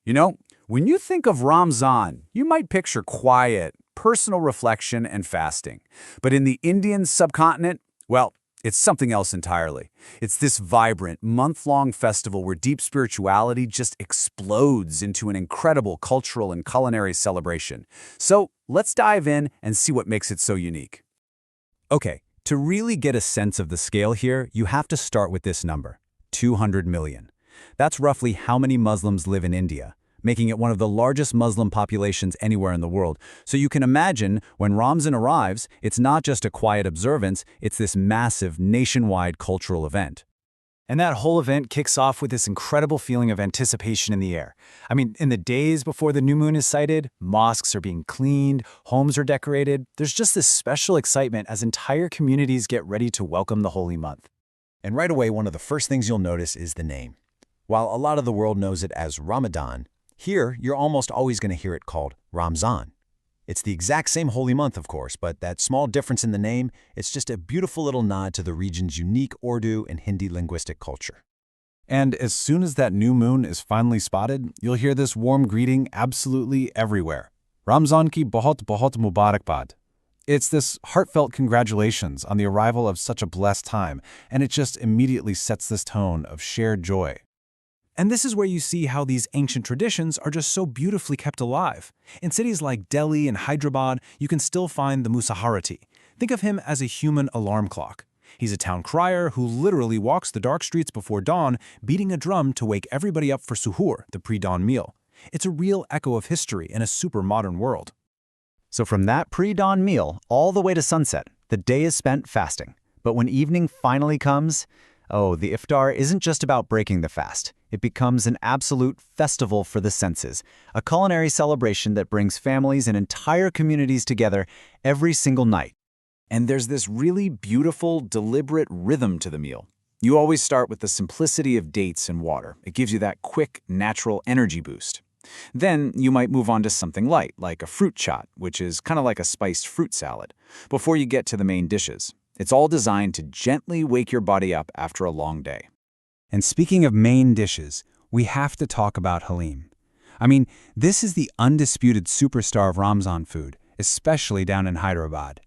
You know, when you think of Ramzan, you might picture quiet, personal reflection and fasting. But in the Indian subcontinent, well, it's something else entirely. It's this vibrant, month-long festival where deep spirituality just explodes into an incredible cultural and culinary celebration. So let's dive in and see what makes it so unique. Okay, to really get a sense of the scale here, you have to start with this number, 200 million. That's roughly how many Muslims live in India, making it one of the largest Muslim populations anywhere in the world. So you can imagine when Ramzan arrives, it's not just a quiet observance, it's this massive nationwide cultural event. And that whole event kicks off with this incredible feeling of anticipation in the air. I mean, in the days before the new moon is sighted, mosques are being cleaned, homes are decorated. There's just this special excitement as entire communities get ready to welcome the holy month. And right away, one of the first things you'll notice is the name. While a lot of the world knows it as Ramadan, here you're almost always going to hear it called Ramzan. It's the exact same holy month, of course, but that small difference in the name, it's just a beautiful little nod to the region's unique Urdu and Hindi linguistic culture. And as soon as that new moon is finally spotted, you'll hear this warm greeting absolutely everywhere. Ramzan ki bahut mubarakbad. It's this heartfelt congratulations on the arrival of such a blessed time, and it just immediately sets this tone of shared joy. And this is where you see how these ancient traditions are just so beautifully kept alive. In cities like Delhi and Hyderabad, you can still find the Musaharati. Think of him as a human alarm clock. He's a town crier who literally walks the dark streets before dawn, beating a drum to wake everybody up for Suhoor, the pre-dawn meal. It's a real echo of history in a super modern world. So from that pre-dawn meal all the way to sunset, the day is spent fasting. But when evening finally comes, the Iftar isn't just about breaking the fast. It becomes an absolute festival for the senses, a culinary celebration that brings families and entire communities together every single night. And there's this really beautiful, deliberate rhythm to the meal. You always start with the simplicity of dates and water. It gives you that quick, natural energy boost. Then you might move on to something light, like a fruit chaat, which is kind of like a spiced fruit salad, before you get to the main dishes. It's all designed to gently wake your body up after a long day. And speaking of main dishes, we have to talk about halim. I mean, this is the undisputed superstar of Ramzan food, especially down in Hyderabad.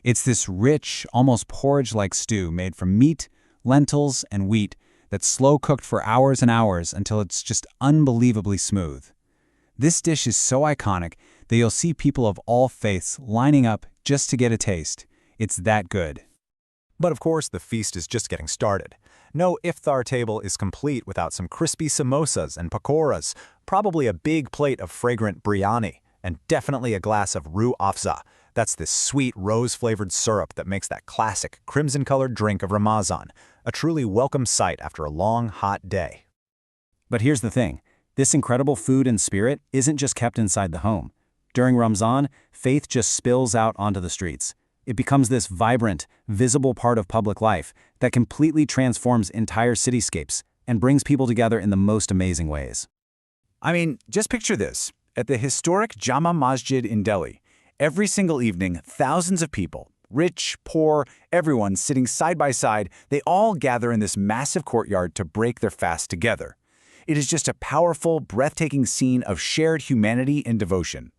It's this rich, almost porridge-like stew made from meat, lentils, and wheat that's slow-cooked for hours and hours until it's just unbelievably smooth. This dish is so iconic that you'll see people of all faiths lining up just to get a taste. It's that good. But of course, the feast is just getting started. No iftar table is complete without some crispy samosas and pakoras, probably a big plate of fragrant biryani, and definitely a glass of roux afza. That's this sweet rose-flavored syrup that makes that classic crimson-colored drink of Ramazan, a truly welcome sight after a long, hot day. But here's the thing. This incredible food and spirit isn't just kept inside the home. During Ramzan, faith just spills out onto the streets. It becomes this vibrant, visible part of public life that completely transforms entire cityscapes and brings people together in the most amazing ways. I mean, just picture this. At the historic Jama Masjid in Delhi, every single evening, thousands of people, rich, poor, everyone sitting side by side, they all gather in this massive courtyard to break their fast together. It is just a powerful, breathtaking scene of shared humanity and devotion.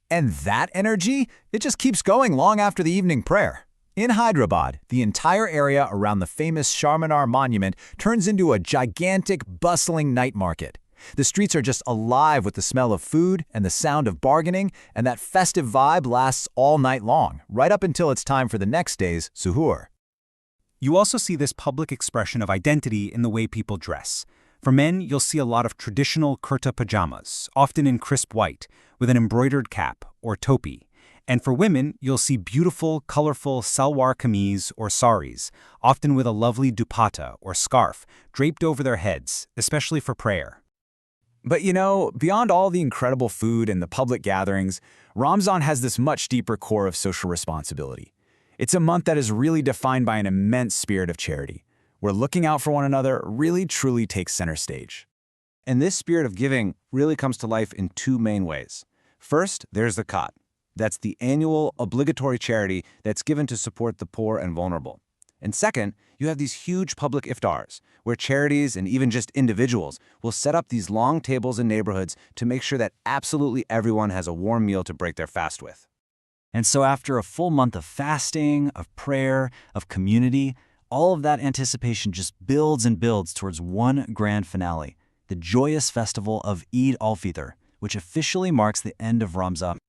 And that energy, it just keeps going long after the evening prayer. In Hyderabad, the entire area around the famous Charminar monument turns into a gigantic, bustling night market. The streets are just alive with the smell of food and the sound of bargaining, and that festive vibe lasts all night long, right up until it's time for the next day's Suhoor. You also see this public expression of identity in the way people dress. For men, you'll see a lot of traditional kurta pajamas, often in crisp white, with an embroidered cap, or topi. And for women, you'll see beautiful, colorful salwar kameez or saris, often with a lovely dupatta or scarf draped over their heads, especially for prayer. But you know, beyond all the incredible food and the public gatherings, Ramzan has this much deeper core of social responsibility. It's a month that is really defined by an immense spirit of charity, where looking out for one another really truly takes center stage. And this spirit of giving really comes to life in two main ways. First, there's the Zakat. That's the annual obligatory charity that's given to support the poor and vulnerable. And second, you have these huge public iftars, where charities and even just individuals will set up these long tables in neighborhoods to make sure that absolutely everyone has a warm meal to break their fast with. And so after a full month of fasting, of prayer, of community, all of that anticipation just builds and builds towards one grand finale, the joyous festival of Eid al-Fitr, which officially marks the end of Ramzan.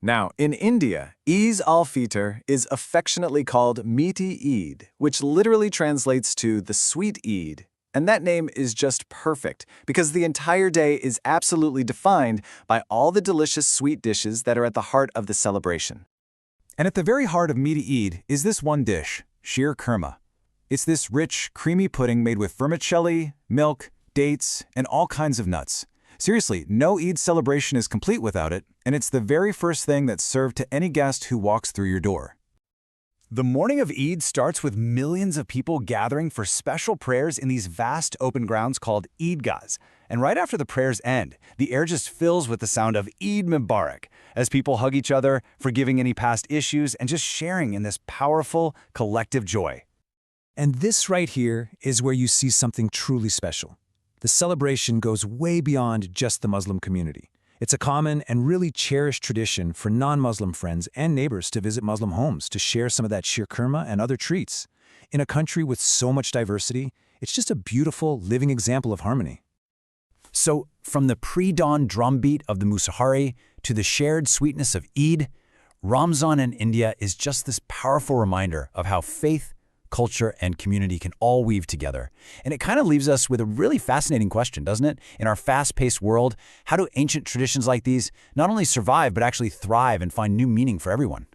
Now, in India, Eid al-Fitr is affectionately called Meaty Eid, which literally translates to the sweet Eid. And that name is just perfect, because the entire day is absolutely defined by all the delicious sweet dishes that are at the heart of the celebration. And at the very heart of Meaty Eid is this one dish, sheer kurma. It's this rich, creamy pudding made with vermicelli, milk, dates, and all kinds of nuts. Seriously, no Eid celebration is complete without it, and it's the very first thing that's served to any guest who walks through your door. The morning of Eid starts with millions of people gathering for special prayers in these vast open grounds called Eidgahs. And right after the prayers end, the air just fills with the sound of Eid Mubarak, as people hug each other, forgiving any past issues, and just sharing in this powerful, collective joy. And this right here is where you see something truly special. The celebration goes way beyond just the Muslim community. It's a common and really cherished tradition for non-Muslim friends and neighbors to visit Muslim homes to share some of that sheer kurma and other treats. In a country with so much diversity, it's just a beautiful, living example of harmony. So, from the pre-dawn drumbeat of the Musahari to the shared sweetness of Eid, Ramzan in India is just this powerful reminder of how faith, culture, and community can all weave together. And it kind of leaves us with a really fascinating question, doesn't it? In our fast-paced world, how do ancient traditions like these not only survive but actually thrive and find new meaning for everyone?